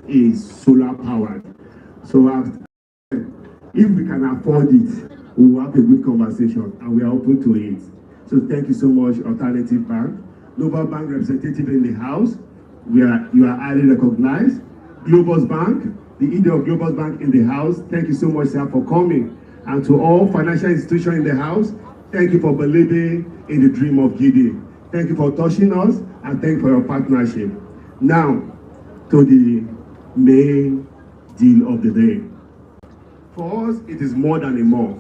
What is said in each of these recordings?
is solar powered. So if we can afford it, we will have a good conversation and we are open to it. So thank you so much, Alternative Bank. Global Bank representative in the house, you are highly recognized. Global Bank, the leader of Global Bank in the house, thank you so much, sir, for coming. And to all financial institutions in the house, thank you for believing in the dream of Gidi. Thank you for touching us and thank you for your partnership. Now, to the main deal of the day. For us, it is more than a mall.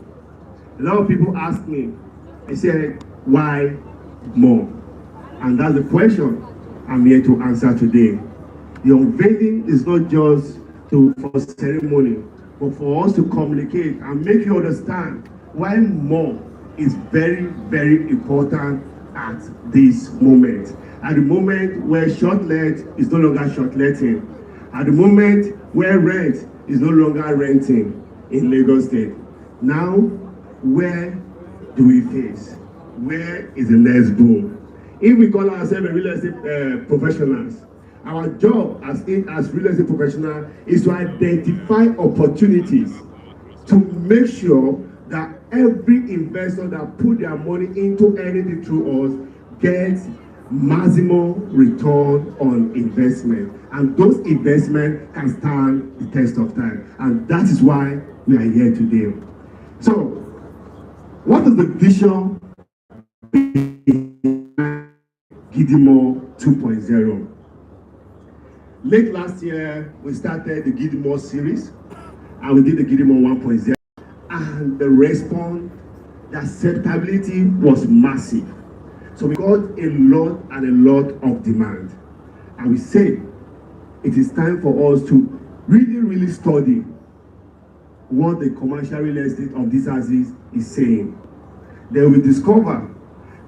A lot of people ask me, they say, why more? And that's the question I'm here to answer today. The unveiling is not just for ceremony, but for us to communicate and make you understand why more is very, very important at this moment. At the moment where short-let is no longer short-letting. At the moment where rent is no longer renting in Lagos State. Now, where do we face? Where is the next boom? If we call ourselves a real estate professionals, our job as real estate professionals is to identify opportunities to make sure that every investor that put their money into anything through us gets maximum return on investment, and those investments can stand the test of time, and that is why we are here today. So, what is the vision behind Gidi 2.0? Late last year, we started the Gidi series, and we did the Gidi 1.0, and the response, the acceptability was massive. So we got a lot of demand. And we say it is time for us to really study what the commercial real estate of these houses is saying. Then we discover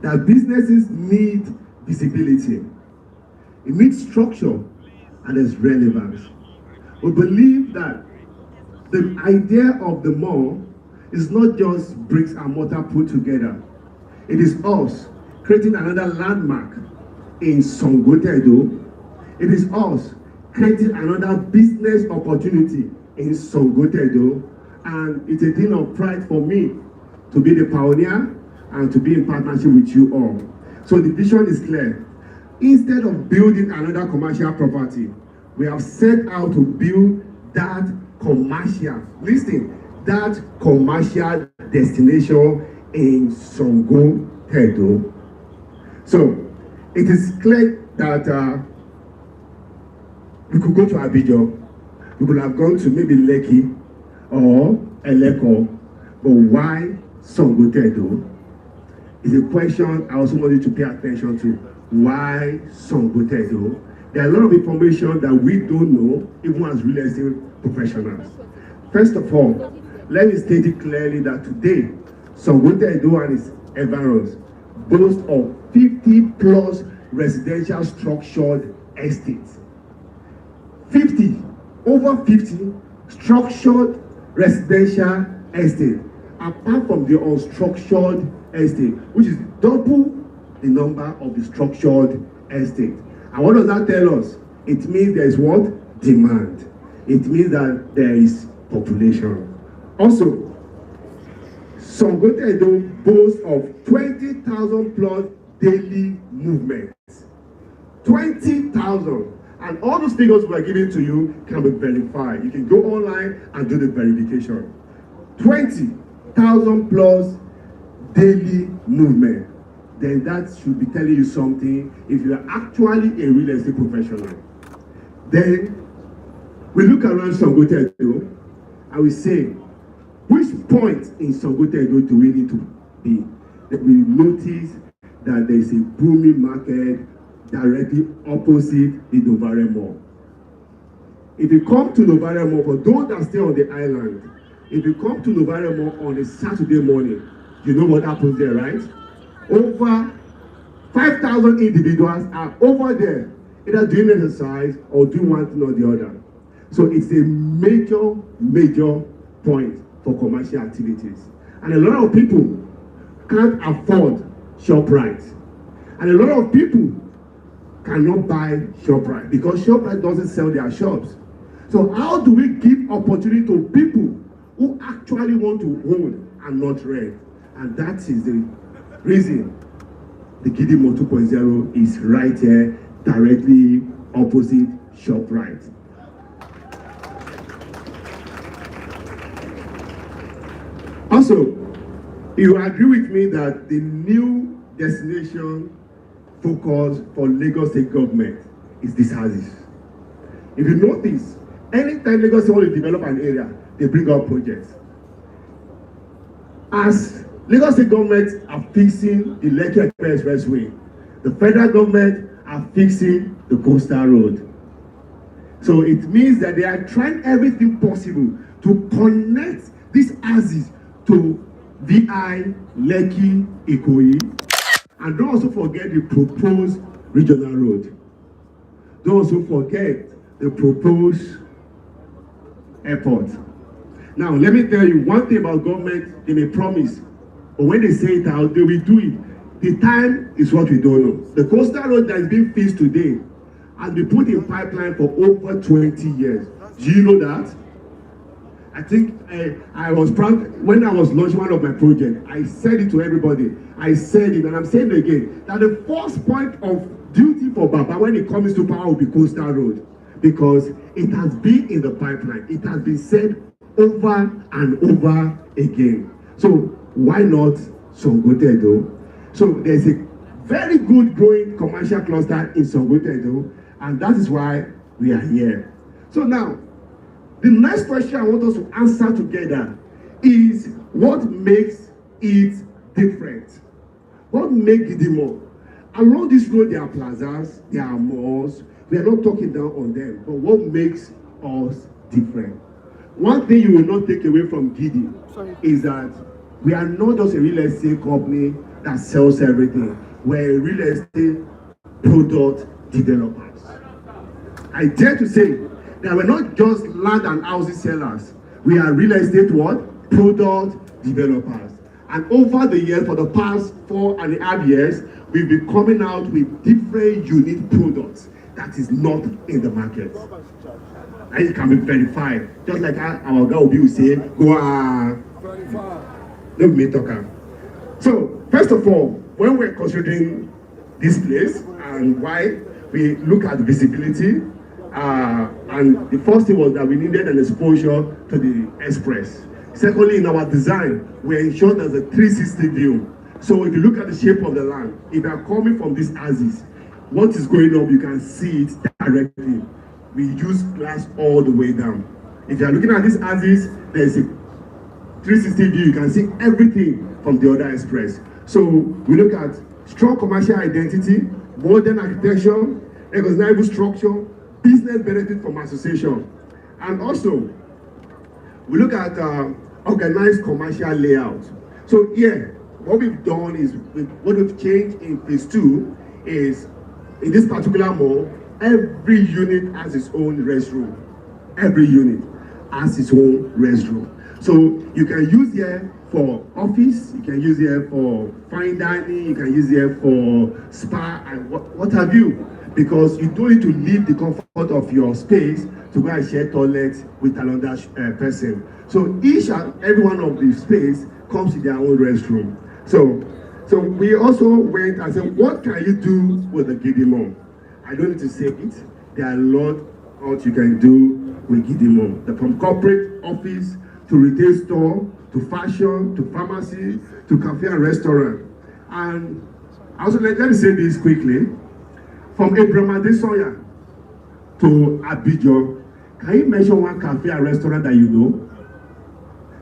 that businesses need visibility, it needs structure, and there's relevance. We believe that the idea of the mall is not just bricks and mortar put together. It is us creating another landmark in Sangote Edo. It is us creating another business opportunity in Sangote Edo. And it's a thing of pride for me to be the pioneer and to be in partnership with you all. So the vision is clear. Instead of building another commercial property, we have set out to build that commercial, listen, that commercial destination in Sangote Edo. So it is clear that we could go to Abidjan, we could have gone to maybe Lekki or Eleko, but why Sangote Edo? Is a question I also want you to pay attention to. Why Sangote Edo? There are a lot of information that we don't know, even as real estate professionals. First of all, let me state it clearly that today, Sangote Edo and its environs boast of 50 plus residential structured estates. 50, over 50 structured residential estate, apart from the unstructured estate, which is double the number of the structured estate. And what does that tell us? It means there is what? Demand. It means that there is population. Also, Sangote Edo boasts of 20,000 plus daily movements. 20,000. And all those figures we are giving to you can be verified. You can go online and do the verification. 20,000 plus daily movement. Then that should be telling you something if you are actually a real estate professional. Then we look around Sangote Edo and we say, which point in Sangote Edo do we need to be? That we notice that there is a booming market directly opposite the Novare Mall. If you come to Novare Mall, for those that stay on the island, if you come to Novare Mall on a Saturday morning, you know what happens there, right? Over 5,000 individuals are over there, either doing exercise or doing one thing or the other. So it's a major point for commercial activities. And a lot of people can't afford ShopRite. And a lot of people cannot buy ShopRite because ShopRite doesn't sell their shops. So how do we give opportunity to people who actually want to own and not rent? And that is the reason the Gidi 2.0 is right here, directly opposite ShopRite. Also, you agree with me that the new destination focus for Lagos State government is these houses. If you notice, anytime Lagos State want to develop an area, they bring up projects. As Lagos State government are fixing the Lekki Expressway, the federal government are fixing the coastal road. So it means that they are trying everything possible to connect these houses to VI, Lekki, Ikoyi, and don't also forget the proposed regional road. Don't also forget the proposed airport. Now, let me tell you one thing about government: they may promise, but when they say it out, they will do it. The time is what we don't know. The coastal road that is being fixed today has been put in pipeline for over 20 years. Do you know that? I think I was proud when I was launching one of my projects. I said it to everybody. I said it, and I'm saying it again, that the first point of duty for Baba when it comes to power will be coastal road, because it has been in the pipeline. It has been said over and over again. So why not Songote though? So there's a very good growing commercial cluster in Songote though, and that is why we are here. So now, the next question I want us to answer together is, what makes it different? What makes Gidi more? Along this road, there are plazas, there are malls. We are not talking down on them, but what makes us different? One thing you will not take away from Gidi is that we are not just a real estate company that sells everything. We're a real estate product developers. I dare to say that we're not just land and housing sellers. We are real estate what? Product developers. And over the years, for the past 4.5 years, we've been coming out with different unique products that is not in the market. And it can be verified. Just like our guy will say, go let me talk. So, first of all, when we're considering this place and why, we look at visibility. And the first thing was that we needed an exposure to the express. Secondly, in our design, we ensured there's a 360 view. So if you look at the shape of the land, if you are coming from this axis, what is going on, you can see it directly. We use glass all the way down. If you are looking at this axis, there's a 360 view. You can see everything from the other express. So we look at strong commercial identity, modern architecture, recognizable structure, business benefit from association. And also, we look at organized commercial layout. So here, what we've done is, what we've changed in phase 2 is, in this particular mall, every unit has its own restroom. Every unit has its own restroom. So you can use here for office, you can use here for fine dining, you can use here for spa and what have you. Because you don't need to leave the comfort of your space to go and share toilets with another person. So each and every one of the space comes with their own restroom. So we also went and said, what can you do with the Gidi Mall? I don't need to say it. There are a lot of you can do with Gidi Mall. From corporate office to retail store to fashion to pharmacy to cafe and restaurant. And also let me say this quickly. From Abraham Adesoya to Abidjan, can you mention one cafe and restaurant that you know?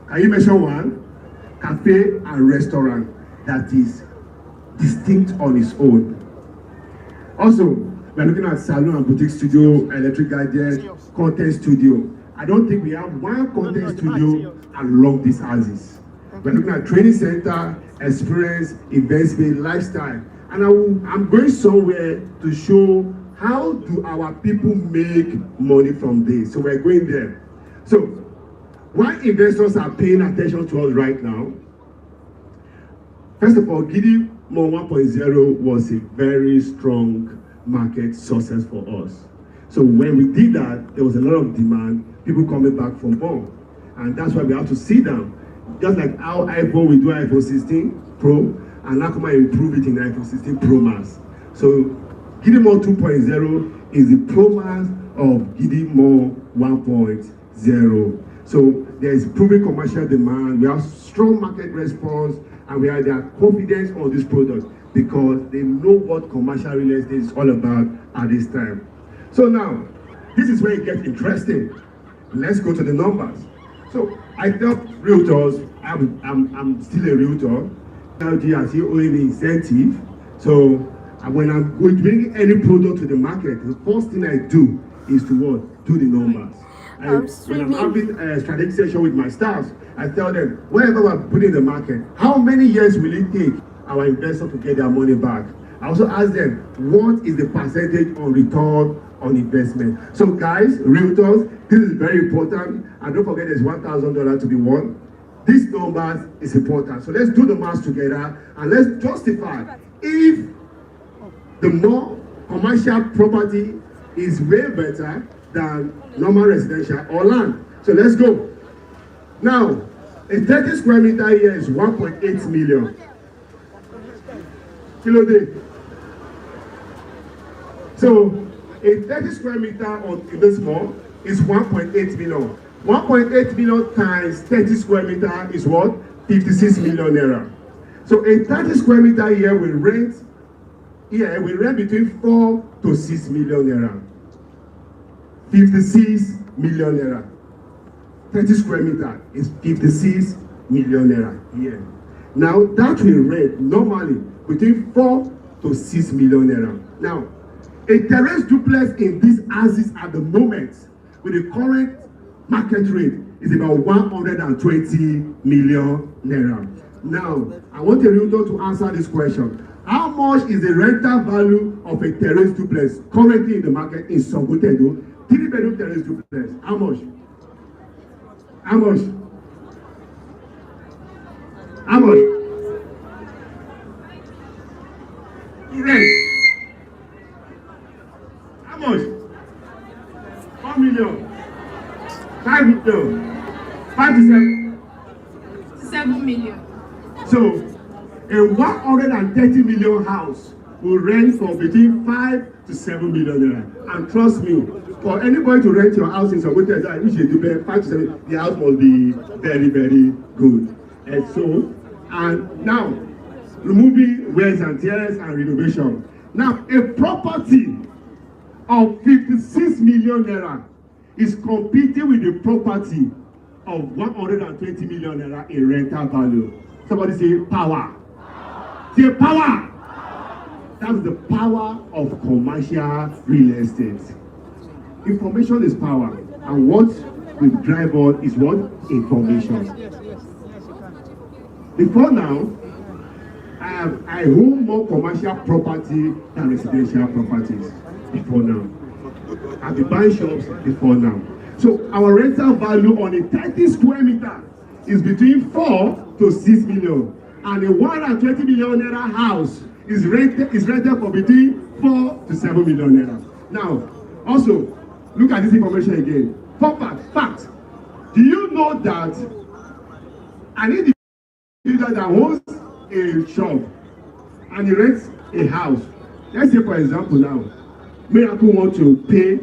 Can you mention one cafe and restaurant that is distinct on its own? Also, we're looking at salon and boutique studio, electric gadget, content studio. I don't think we have one content studio along these houses. We're looking at training center, experience, event space, lifestyle. And I'm going somewhere to show how do our people make money from this. So we're going there. So why investors are paying attention to us right now? First of all, Gidi Mall 1.0 was a very strong market success for us. So when we did that, there was a lot of demand, people coming back from home. And that's why we have to sit down. Just like how iPhone, we do iPhone 16 Pro, and now come and improve it in iPhone 16 Pro Max. So Gidi More 2.0 is the Pro Max of Gidi More 1.0. So there is proven commercial demand, we have strong market response, and we have their confidence on this product because they know what commercial real estate is all about at this time. So now, this is where it gets interesting. Let's go to the numbers. So I tell realtors, I'm still a realtor. LG are still owing the incentive. So when I'm going to bring any product to the market, the first thing I do is to what? Do the numbers. When I'm having a strategic session with my staff, I tell them, whatever we're putting in the market, how many years will it take our investor to get their money back? I also ask them, what is the percentage on return on investment? So guys, realtors, this is very important. And don't forget there's $1,000 to be won. This number is important. So let's do the math together and let's justify if the more commercial property is way better than normal residential or land. So let's go. Now, a 30 square meter here is 1.8 million. Kilo day. So a 30 square meter on this mall is 1.8 million. 1.8 million times 30 square meter is what? 56 million naira. So a 30 square meter here we rent between 4 to 6 million naira. 56 million naira. 30 square meter is 56 million naira here. Now that we rent normally between 4 to 6 million naira. Now, a terrace duplex in these houses at the moment with the current market rate is about 120 million naira. Now, I want a realtor to answer this question. How much is the rental value of a terrace duplex currently in the market in Sogotedo? 3-bedroom terrace duplex. How much? How much? How much? Rent. How much? 1 million. 5 million. 5 to 7. 7 million. So, a 130 million house will rent for between 5 to 7 million naira. And trust me, for anybody to rent your house in Sogotedo, which is the 5 to 7, the house must be very, very good. And so, and now, removing wears and tears and renovation. Now, a property of 56 million naira is competing with the property of 120 million naira in rental value. Somebody say power. Say power. That's the power of commercial real estate. Information is power, and what we drive on is what? Information. Before now, I own more commercial property than residential properties. Before now, I've been buying shops before now. So our rental value on a 30 square meter is between 4 to 6 million, and a 120 million naira house is rented for between 4 to 7 million naira. Now, also look at this information again. Fact. Do you know that an individual that owns a shop and he rents a house, let's say for example now, Miracle want to pay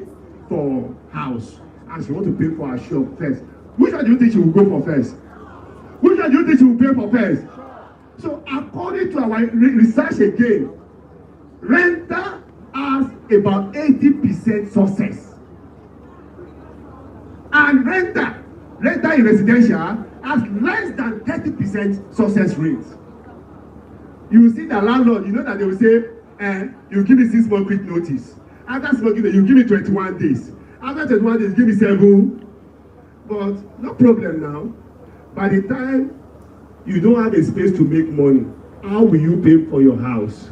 for house and she want to pay for her shop first. Which one do you think she will go for first? Which one do you think she will pay for first? So according to our research again, renter has about 80% success. And renter in residential has less than 30% success rate. You will see the landlord, you know that they will say, you give me 6 months quick notice. After smoking, you give me 21 days. After 21 days, give me 7. But no problem now. By the time you don't have a space to make money, how will you pay for your house?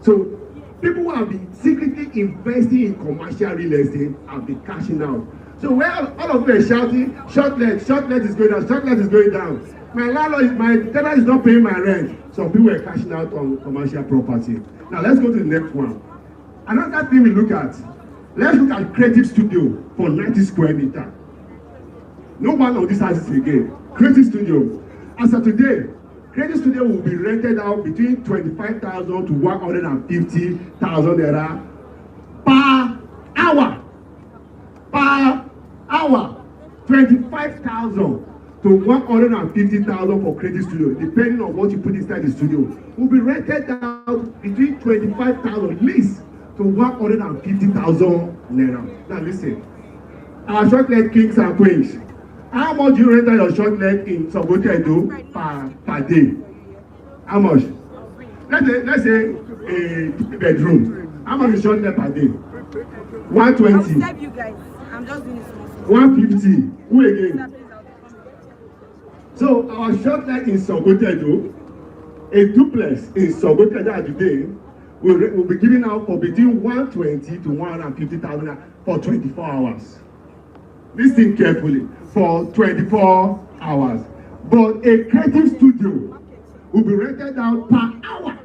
So people who have been secretly investing in commercial real estate have been cashing out. So where all of them are shouting, short let is going down, short let is going down. My tenant is not paying my rent. Some people are cashing out on commercial property. Now let's go to the next one. Another thing we look at Let's look at Creative Studio for 90 square meter. No one on this house again. Creative Studio. As of today, Creative Studio will be rented out between 25,000 to 150,000 naira per hour. Per hour. 25,000 to 150,000 for Creative Studio, depending on what you put inside the studio. Will be rented out between 25,000 least to 150,000 naira. Now listen, our short leg kings and queens. How much do you rent your short leg in Sobotedo per day? How much? Let's say a bedroom. How much is short leg per day? 120. I'll step you guys. I'm just doing this. 150. Who again? So our short leg in Sobotedo, a duplex in Sobotedo today will be given out for between 120 to 150,000 for 24 hours. Listen carefully, for 24 hours. But a Creative Studio will be rented out per hour.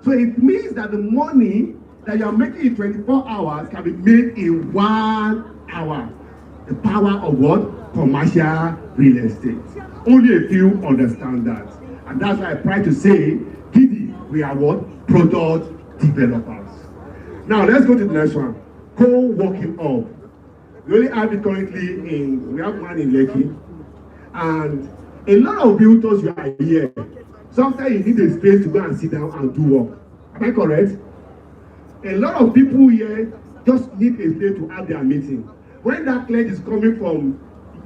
So it means that the money that you are making in 24 hours can be made in 1 hour. The power of what? Commercial real estate. Only a few understand that. And that's why I try to say, Gidi, we are what? Product developers. Now let's go to the next one. Co-working hub. We only have it currently we have one in Lekki. And a lot of builders you are here, sometimes you need a space to go and sit down and do work. Am I correct? A lot of people here just need a place to have their meeting. When that client is coming from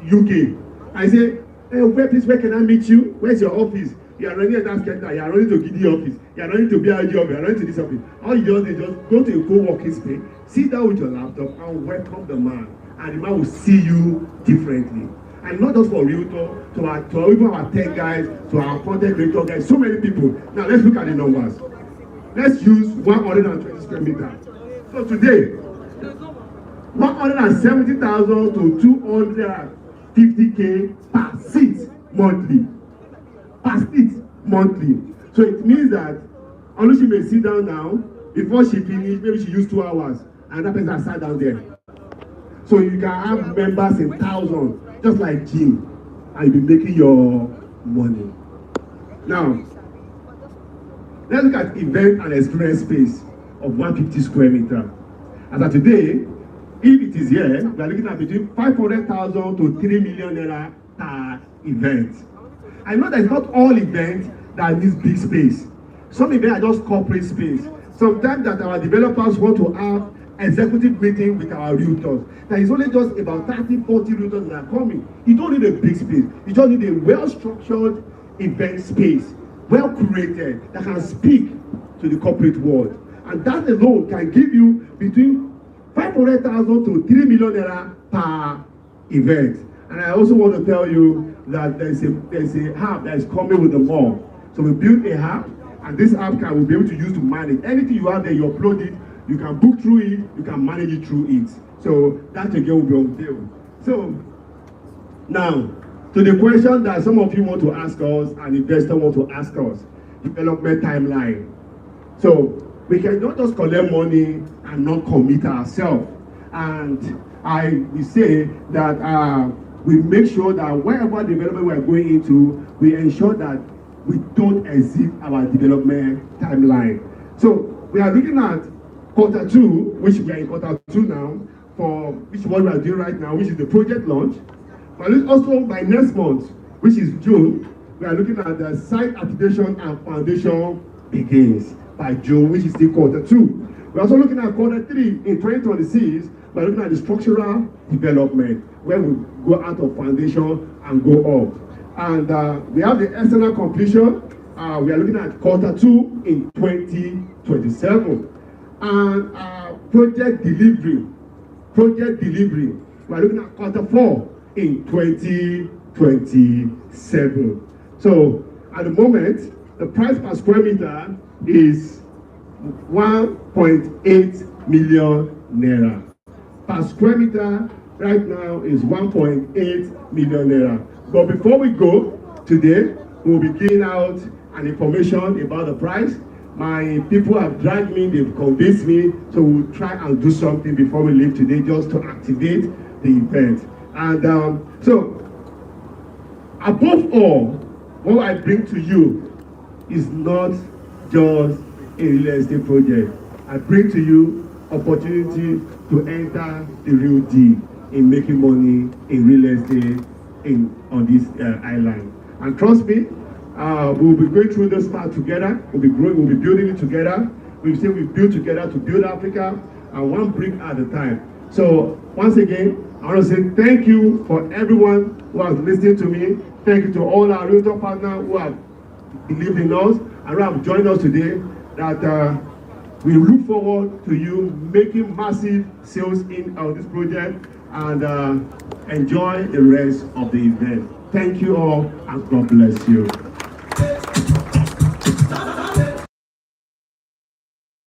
UK, I say, hey, where can I meet you? Where's your office? You are running a dance center, you are running to Gidi office, you are running to BIG office, you are running to this office. All you just go to a co-working space, sit down with your laptop and welcome the man. And the man will see you differently. And not just for realtor, to even our tech guys, to our content creator guys, so many people. Now let's look at the numbers. Let's use 120 square meters. So today, 170,000 to 250K per seat monthly. Per seat monthly. So it means that although she may sit down now, before she finish, maybe she used 2 hours, and that person sat down there. So you can have members in thousands, just like gym, and you'll be making your money. Now, let's look at event and experience space of 150 square meter. As of today, if it is here, we are looking at between 500,000 to 3 million naira per event. I know that it's not all events that need big space. Some events are just corporate space. Sometimes that our developers want to have executive meeting with our realtors. That is only just about 30, 40 realtors that are coming. You don't need a big space. You just need a well-structured event space, well curated, that can speak to the corporate world. And that alone can give you between 500,000 to 3 million naira per event. And I also want to tell you that there's a app that is coming with the mall. So we built a app, and this app will be able to use to manage anything you have there. You upload it, you can book through it, you can manage it through it. So that again will be on video. So now, to the question that some of you want to ask us and investors want to ask us, development timeline. So we cannot just collect money and not commit ourselves. And I will say that we make sure that wherever development we are going into, we ensure that we don't exceed our development timeline. So we are looking at Q2, which we are in Q2 now, for which is what we are doing right now, which is the project launch. But also by next month, which is June, we are looking at the site application and foundation begins by June, which is still Q2. We're also looking at Q3 in 2026. We're looking at the structural development, where we go out of foundation and go up. And we have the external completion. We are looking at Q2 in 2027. And project delivery, we are looking at Q4 in 2027. So at the moment, the price per square meter is 1.8 million naira. Per square meter right now is 1.8 million naira. But before we go today, we'll be giving out an information about the price. My people have dragged me, they've convinced me, so we'll try and do something before we leave today just to activate the event. And so, above all, what I bring to you is not just a real estate project. I bring to you opportunity to enter the real deal in making money in real estate on this island. And trust me, we'll be going through this path together. We'll be growing, we'll be building it together. We say we build together to build Africa, and one brick at a time. So once again, I want to say thank you for everyone who has listened to me. Thank you to all our realtor partners who have believed in us and who have joined us today. That we look forward to you making massive sales in this project and enjoy the rest of the event. Thank you all, and God bless you.